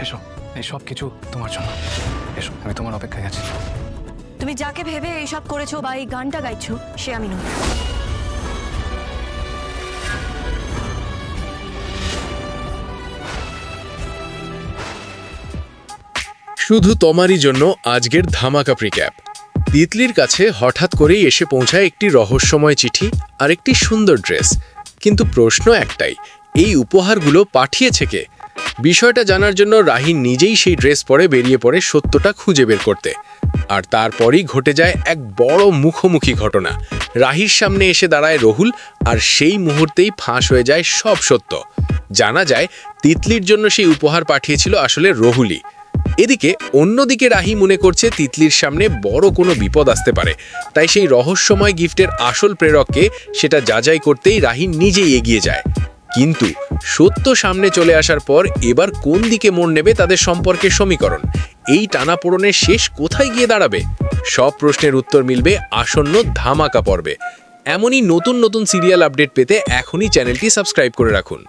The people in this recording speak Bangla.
এসো, এই সব কিছু তোমার জন্য। এসো, আমি তোমার অপেক্ষায় আছি। তুমি যাকে ভেবে এইসব করেছো বা এই গানটা গাইছো সে আমি নই। শুধু তোমারই জন্য আজকের ধামাকা প্রিক্যাপ। তিতলির কাছে হঠাৎ করেই এসে পৌঁছায় একটি রহস্যময় চিঠি আর একটি সুন্দর ড্রেস। কিন্তু প্রশ্ন একটাই, এই উপহারগুলো পাঠিয়েছে কে? বিষয়টা জানার জন্য রাহি নিজেই সেই ড্রেস পরে বেরিয়ে পড়ে সত্যটা খুঁজে বের করতে। আর তারপরই ঘটে যায় এক বড় মুখোমুখি ঘটনা। রাহির সামনে এসে দাঁড়ায় রাহুল, আর সেই মুহূর্তেই ফাঁস হয়ে যায় সব সত্য। জানা যায় তিতলির জন্য সেই উপহার পাঠিয়েছিল আসলে রাহুলই। এদিকে অন্যদিকে রাহি মনে করছে তিতলির সামনে বড় কোনো বিপদ আসতে পারে, তাই সেই রহস্যময় গিফটের আসল প্রেরককে সেটা যাচাই করতেই রাহি নিজেই এগিয়ে যায়। কিন্তু সত্য সামনে চলে আসার পর এবার কোন দিকে মোড় নেবে তাদের সম্পর্কের সমীকরণ? এই টানাপোড়েনের শেষ কোথায় গিয়ে দাঁড়াবে? সব প্রশ্নের উত্তর মিলবে আসন্ন ধামাকা পর্বে। এমনই নতুন নতুন সিরিয়াল আপডেট পেতে এখনই চ্যানেলটি সাবস্ক্রাইব করে রাখুন।